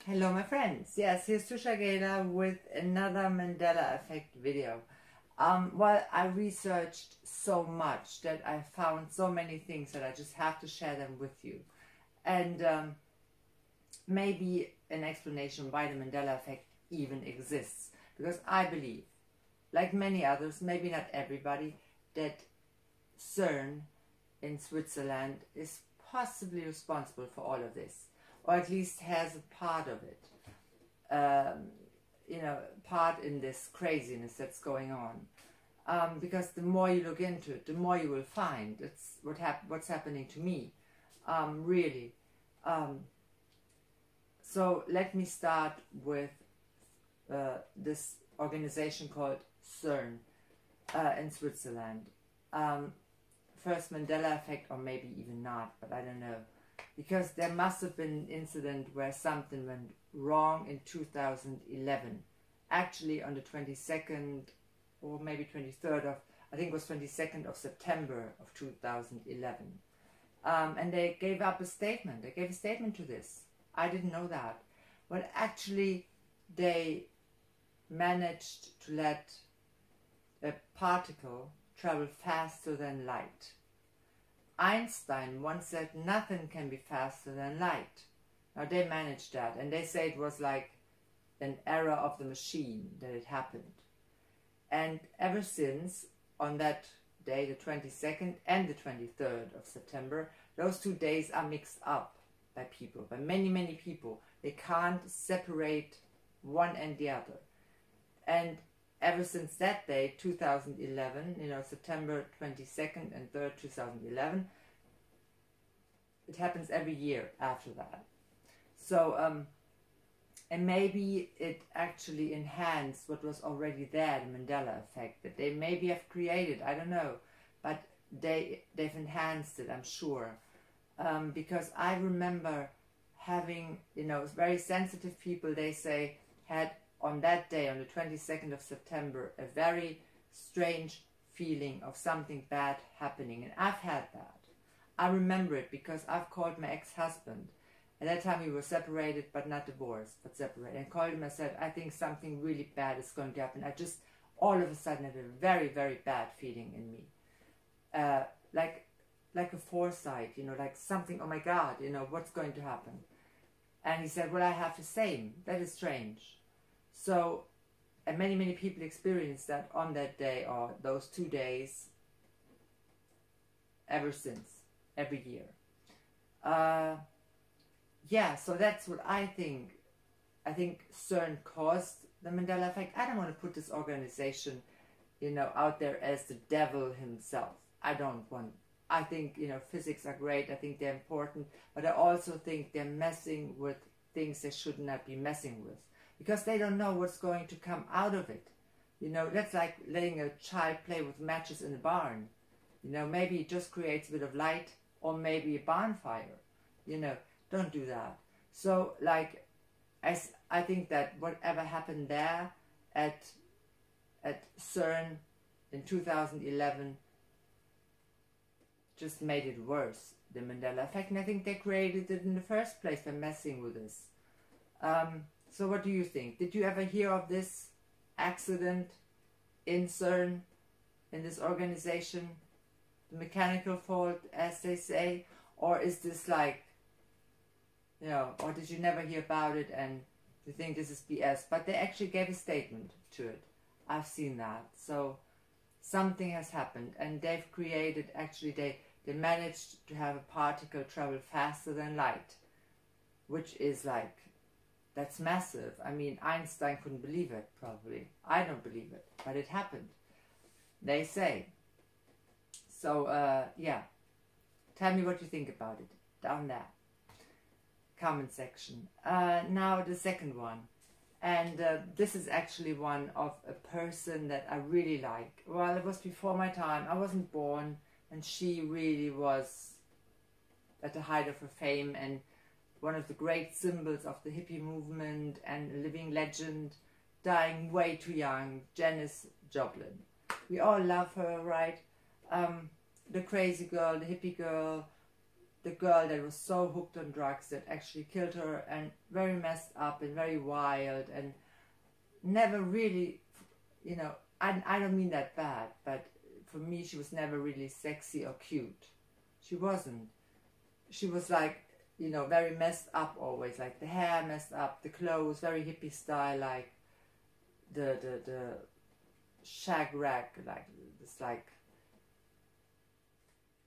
Hello my friends, yes, here's Tusha Gela with another Mandela Effect video. Well, I researched so much that I found so many things that I just have to share them with you. And maybe an explanation why the Mandela Effect even exists. Because I believe, like many others, maybe not everybody, that CERN in Switzerland is possibly responsible for all of this, or at least has a part of it, part in this craziness that's going on. Because the more you look into it, the more you will find. It's what's happening to me, really. So let me start with this organization called CERN in Switzerland. First Mandela Effect, or maybe even not, but I don't know. Because there must have been an incident where something went wrong in 2011. Actually on the 22nd or maybe 23rd of, I think it was 22nd of September of 2011. And they gave up a statement. They gave a statement to this. I didn't know that. Well, actually they managed to let a particle travel faster than light. Einstein once said nothing can be faster than light. Now they managed that, and they say it was like an error of the machine that it happened. And ever since, on that day, the 22nd and the 23rd of September, those 2 days are mixed up by people, by many, many people. They can't separate one and the other. And ever since that day, 2011, September 22nd and 3rd, 2011, it happens every year after that. So, and maybe it actually enhanced what was already there, the Mandela Effect, that they maybe have created, I don't know, but they've enhanced it, I'm sure. Because I remember having, very sensitive people, they say, had on that day, on the 22nd of September, a very strange feeling of something bad happening. And I've had that. I remember it because I've called my ex-husband. At that time we were separated, but not divorced, but separated. And called him and said, I think something really bad is going to happen. I just, all of a sudden, had a very, very bad feeling in me. Like a foresight, like something, oh my God, what's going to happen? And he said, well, I have the same. That is strange. So, and many, many people experienced that on that day or those 2 days ever since, every year. Yeah, so that's what I think. I think CERN caused the Mandela Effect. I don't want to put this organization, out there as the devil himself. I think, physics are great. I think they're important. But I also think they're messing with things they should not be messing with. Because they don't know what's going to come out of it. That's like letting a child play with matches in a barn. Maybe it just creates a bit of light, or maybe a barn fire. Don't do that. So, I think that whatever happened there at CERN in 2011 just made it worse, the Mandela Effect. And I think they created it in the first place by messing with this. So what do you think? Did you ever hear of this accident in CERN, in this organization? The mechanical fault, as they say? Or is this like, or did you never hear about it and you think this is BS? But they actually gave a statement to it. I've seen that. So something has happened, and they've created, actually they managed to have a particle travel faster than light, which is like, that's massive. I mean, Einstein couldn't believe it, probably. I don't believe it, but it happened. They say. So, yeah. Tell me what you think about it, down there. Comment section. Now the second one. And this is actually one of a person that I really like. Well, it was before my time. I wasn't born, and she really was at the height of her fame, and one of the great symbols of the hippie movement, and a living legend, dying way too young, Janis Joplin. We all love her, right? The crazy girl, the hippie girl, the girl that was so hooked on drugs that actually killed her, and very messed up and very wild, and never really, you know, I don't mean that bad, but for me she was never really sexy or cute. She wasn't. She was like, you know, very messed up always, like the hair messed up, the clothes, very hippie style, like the shag rag, like this, like,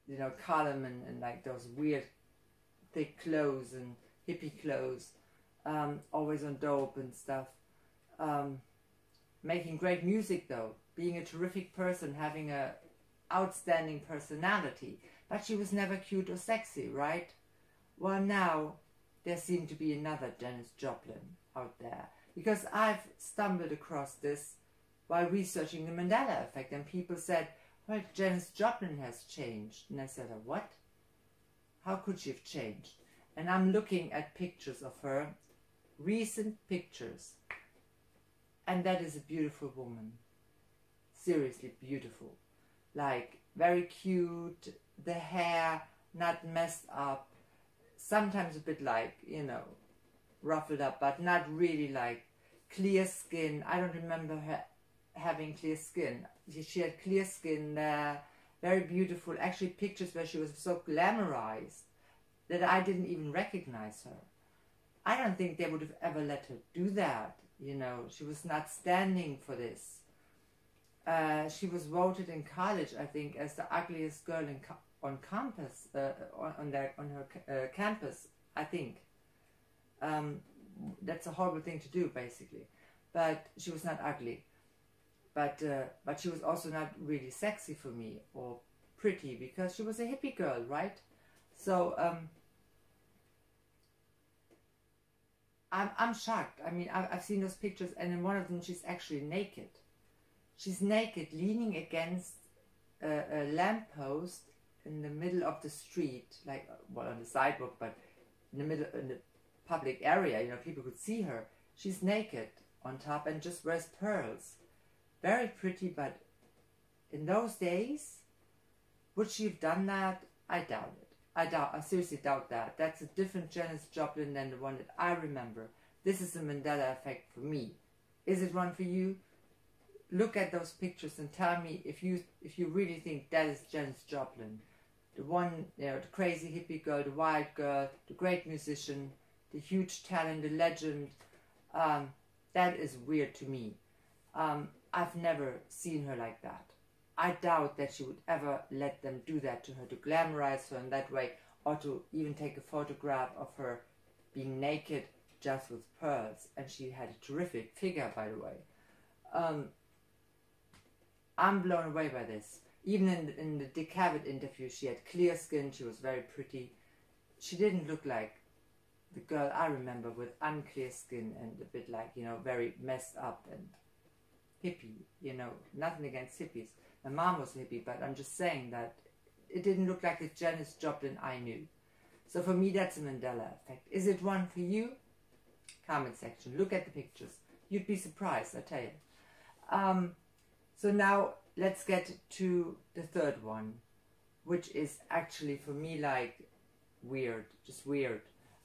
you know, column, and like those weird thick clothes and hippie clothes, always on dope and stuff. Making great music though, being a terrific person, having a outstanding personality, but she was never cute or sexy, right? Well, now there seemed to be another Janis Joplin out there, because I've stumbled across this while researching the Mandela effect, and people said, well, Janis Joplin has changed. And I said, what? How could she have changed? And I'm looking at pictures of her, recent pictures, and that is a beautiful woman. Seriously beautiful. Like, very cute, the hair not messed up, sometimes a bit like, you know, ruffled up, but not really, like clear skin. I don't remember her having clear skin. She had clear skin there, very beautiful. Actually, pictures where she was so glamorized that I didn't even recognize her. I don't think they would have ever let her do that. You know, she was not standing for this. She was voted in college, I think, as the ugliest girl on campus, on her campus, I think. That's a horrible thing to do, basically. But she was not ugly. But she was also not really sexy for me, or pretty, because she was a hippie girl, right? So I'm shocked. I mean, I've seen those pictures, and in one of them she's actually naked. She's naked, leaning against a lamppost in the middle of the street, like, well, on the sidewalk, but in the middle, in the public area, you know, people could see her. She's naked on top and just wears pearls. Very pretty, but in those days, would she have done that? I doubt it. I seriously doubt that. That's a different Janis Joplin than the one that I remember. This is the Mandela effect for me. Is it one for you? Look at those pictures and tell me if you really think that is Janis Joplin. The one, you know, the crazy hippie girl, the wild girl, the great musician, the huge talent, the legend. That is weird to me. I've never seen her like that. I doubt that she would ever let them do that to her, to glamorize her in that way, or to even take a photograph of her being naked just with pearls. And she had a terrific figure, by the way. I'm blown away by this. Even in the Dick Cavett interview, she had clear skin, she was very pretty. She didn't look like the girl I remember with unclear skin and a bit like, you know, very messed up and hippie, you know. Nothing against hippies. My mom was a hippie, but I'm just saying that it didn't look like the Janis Joplin I knew. So for me, that's a Mandela effect. Is it one for you? Comment section. Look at the pictures. You'd be surprised, I tell you. So now let's get to the third one, which is actually for me like weird, just weird.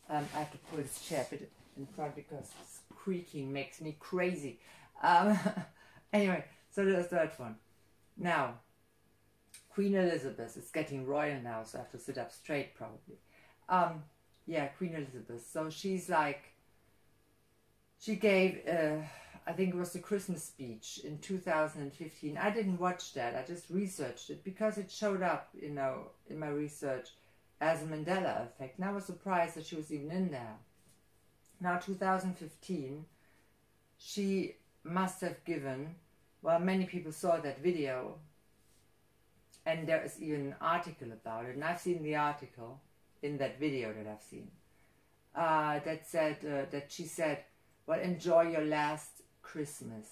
I have to pull this chair a bit in front because this creaking makes me crazy. Anyway, so the third one. Now, Queen Elizabeth is getting royal now, so I have to sit up straight probably. Yeah, Queen Elizabeth. So she's like, she gave, I think it was the Christmas speech in 2015. I didn't watch that, I just researched it because it showed up, you know, in my research as a Mandela effect. And I was surprised that she was even in there. Now, 2015, she must have given, well, many people saw that video, and there is even an article about it, and I've seen the article in that video that I've seen, that said, that she said, well, enjoy your last Christmas.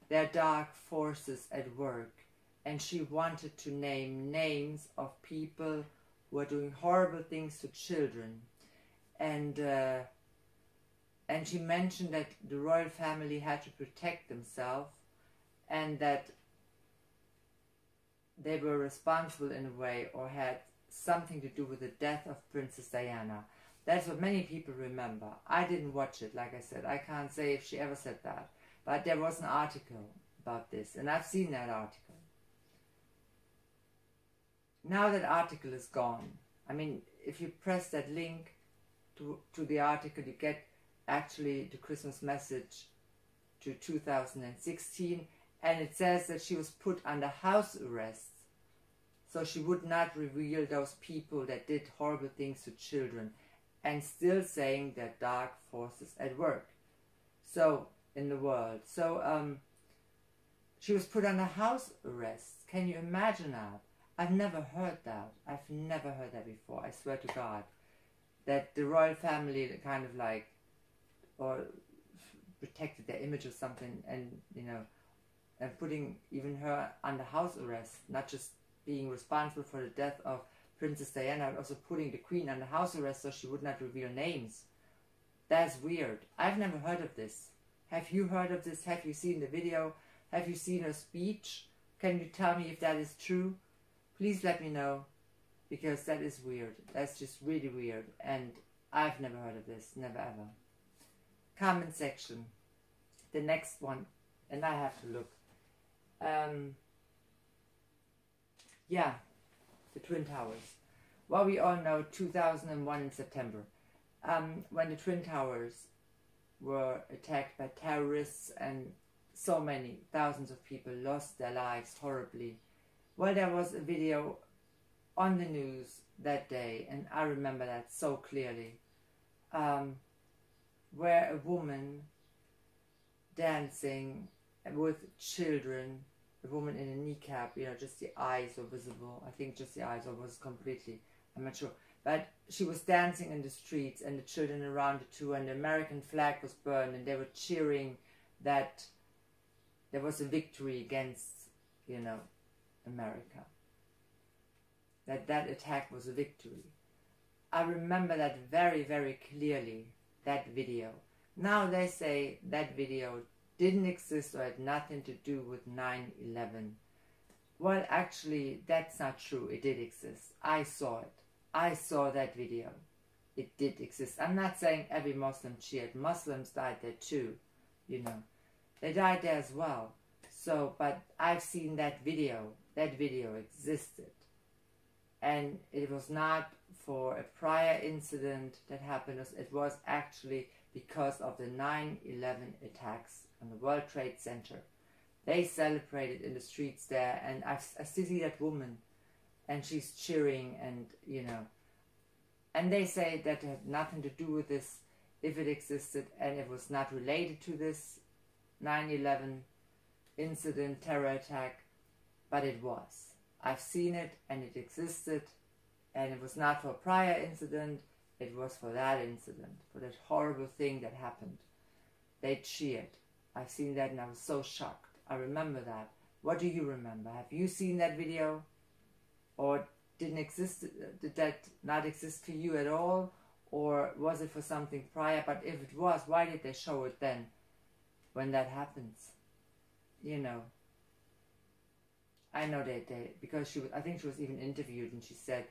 There are dark forces at work, and she wanted to name names of people who are doing horrible things to children, and she mentioned that the royal family had to protect themselves, and that they were responsible in a way, or had something to do with the death of Princess Diana. That's what many people remember. I didn't watch it, like I said. I can't say if she ever said that. But there was an article about this, and I've seen that article. Now that article is gone. I mean, if you press that link to the article, you get actually the Christmas message to 2016, and it says that she was put under house arrest, so she would not reveal those people that did horrible things to children, and still saying that dark forces at work, so in the world. So she was put under house arrest. Can you imagine that? I've never heard that. I've never heard that before. I swear to God, that the royal family kind of like, or protected their image or something, and you know, and putting even her under house arrest, not just being responsible for the death of Princess Diana, but also putting the Queen under house arrest so she would not reveal names. That's weird. I've never heard of this. Have you heard of this? Have you seen the video? Have you seen her speech? Can you tell me if that is true? Please let me know, because that is weird. That's just really weird, and I've never heard of this. Never ever. Comment section. The next one, and I have to look. Yeah, the Twin Towers. Well, we all know 2001 in September, when the Twin Towers were attacked by terrorists, and so many thousands of people lost their lives horribly. Well, there was a video on the news that day, and I remember that so clearly, where a woman dancing with children, a woman in a kneecap, you know, just the eyes were visible. I think just the eyes, or was completely, I'm not sure. But she was dancing in the streets, and the children around her too, and the American flag was burned, and they were cheering that there was a victory against, you know, America. That attack was a victory. I remember that very, very clearly, that video. Now they say that video didn't exist or had nothing to do with 9/11. Well, actually, that's not true. It did exist. I saw it. I saw that video. It did exist. I'm not saying every Muslim cheered. Muslims died there too, you know. They died there as well. So, but I've seen that video. That video existed. And it was not for a prior incident that happened. It was actually because of the 9/11 attacks on the World Trade Center. They celebrated in the streets there, and I still see that woman, and she's cheering, and you know, and they say that it had nothing to do with this, if it existed, and it was not related to this 9/11 incident, terror attack, but it was. I've seen it, and it existed, and it was not for a prior incident, it was for that incident, for that horrible thing that happened. They cheered. I've seen that, and I was so shocked. I remember that. What do you remember? Have you seen that video? Or did that not exist to you at all? Or was it for something prior? But if it was, why did they show it then, when that happens? You know. I know because I think she was even interviewed, and she said,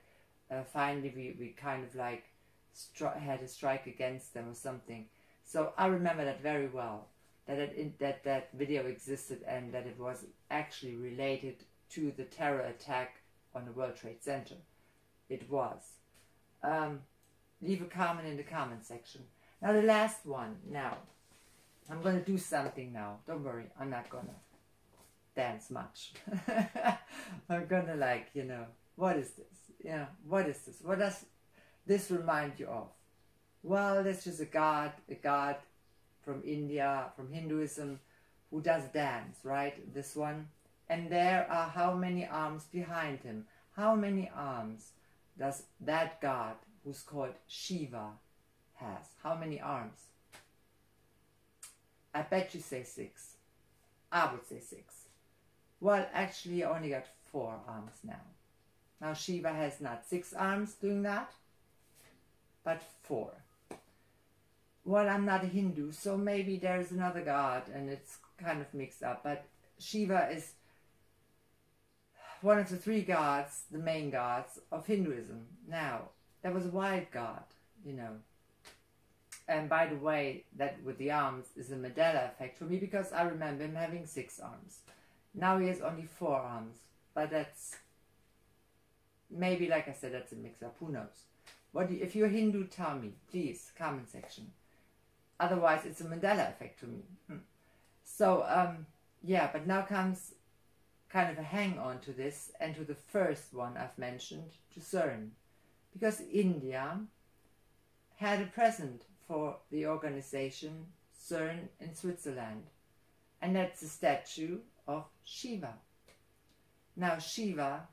finally we kind of like had a strike against them or something. So I remember that very well, that video existed, and that it was actually related to the terror attack on the World Trade Center. It was. Leave a comment in the comment section. Now the last one. Now, I'm going to do something now. Don't worry, I'm not going to dance much. I'm gonna like, you know, what is this? Yeah, what is this? What does this remind you of? Well, there's just a god from India, from Hinduism, who does dance, right? This one. And there are how many arms behind him? How many arms does that god, who's called Shiva, has? How many arms? I bet you say 6. I would say 6. Well, actually, he only got 4 arms now. Now, Shiva has not 6 arms doing that, but 4. Well, I'm not a Hindu, so maybe there's another god, and it's kind of mixed up. But Shiva is one of the three gods, the main gods of Hinduism. Now, there was a wild god, you know. And by the way, that with the arms is a Mandela effect for me, because I remember him having 6 arms. Now he has only 4 arms, but that's maybe, like I said, that's a mix-up. Who knows? If you're Hindu, tell me, please, comment section. Otherwise, it's a Mandela effect for me. So, yeah, but now comes kind of a hang-on to this, and to the first one I've mentioned, to CERN. Because India had a present for the organization CERN in Switzerland. And that's a statue of Shiva. Now, Shiva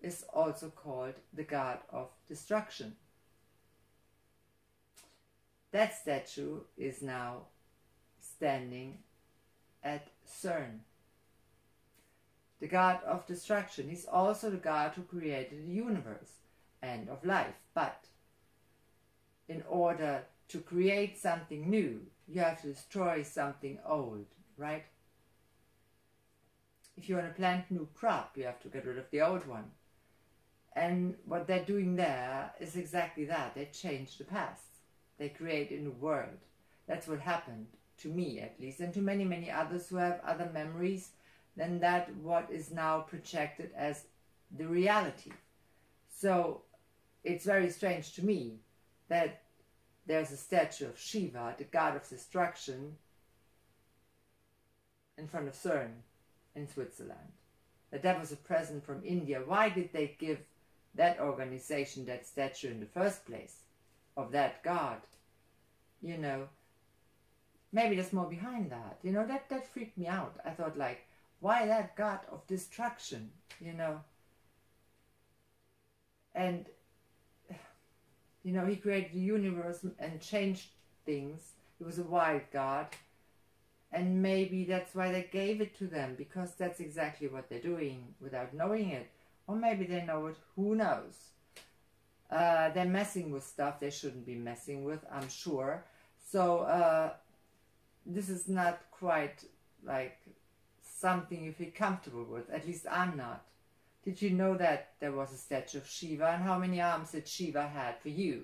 is also called the god of destruction. That statue is now standing at CERN. The god of destruction. He's also the god who created the universe and of life. But in order to create something new, you have to destroy something old, right? If you want to plant a new crop, you have to get rid of the old one. And what they're doing there is exactly that. They change the past. They create a new world. That's what happened to me, at least, and to many, many others who have other memories than that what is now projected as the reality. So it's very strange to me that there's a statue of Shiva, the god of destruction, in front of CERN in Switzerland. That was a present from India. Why did they give that organization that statue in the first place, of that god? You know, maybe there's more behind that. You know, that freaked me out. I thought, like, why that god of destruction, you know? And, you know, he created the universe and changed things. He was a wild god. And maybe that's why they gave it to them, because that's exactly what they're doing without knowing it. Or maybe they know it, who knows? They're messing with stuff they shouldn't be messing with, I'm sure. So this is not quite like something you feel comfortable with. At least I'm not. Did you know that there was a statue of Shiva? And how many arms did Shiva had for you?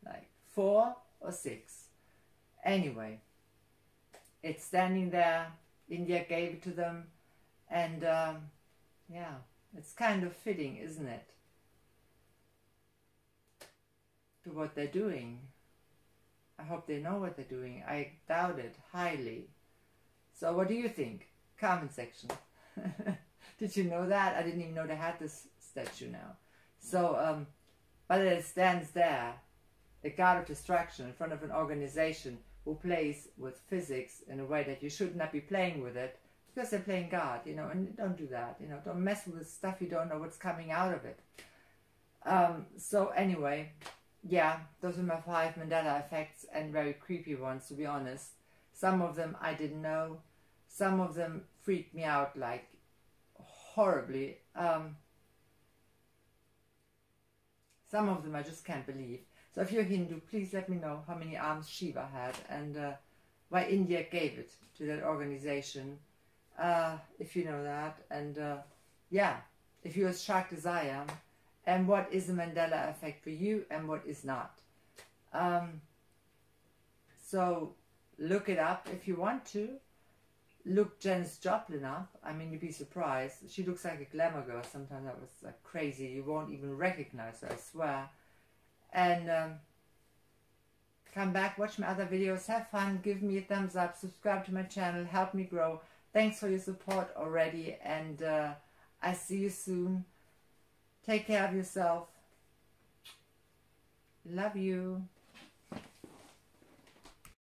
Like 4 or 6? Anyway, it's standing there. India gave it to them. And yeah, it's kind of fitting, isn't it? To what they're doing. I hope they know what they're doing. I doubt it highly. So what do you think? Comment section. Did you know that? I didn't even know they had this statue now. So, but it stands there, the god of destruction, in front of an organization who plays with physics in a way that you should not be playing with it, because they're playing God, you know, and don't do that, you know, don't mess with stuff you don't know what's coming out of it. So anyway, yeah, those are my 5 Mandela effects, and very creepy ones, to be honest. Some of them I didn't know. Some of them freaked me out, like, horribly. Some of them I just can't believe. So if you're Hindu, please let me know how many arms Shiva had, and why India gave it to that organization, if you know that. And yeah, if you're as shocked as I am, and what is the Mandela effect for you and what is not. So look it up if you want to. Look Janis Joplin up. I mean, you'd be surprised. She looks like a glamour girl. Sometimes that was like crazy. You won't even recognize her, I swear. And come back, watch my other videos, have fun, give me a thumbs up, subscribe to my channel, help me grow. Thanks for your support already, and I see you soon. Take care of yourself. Love you.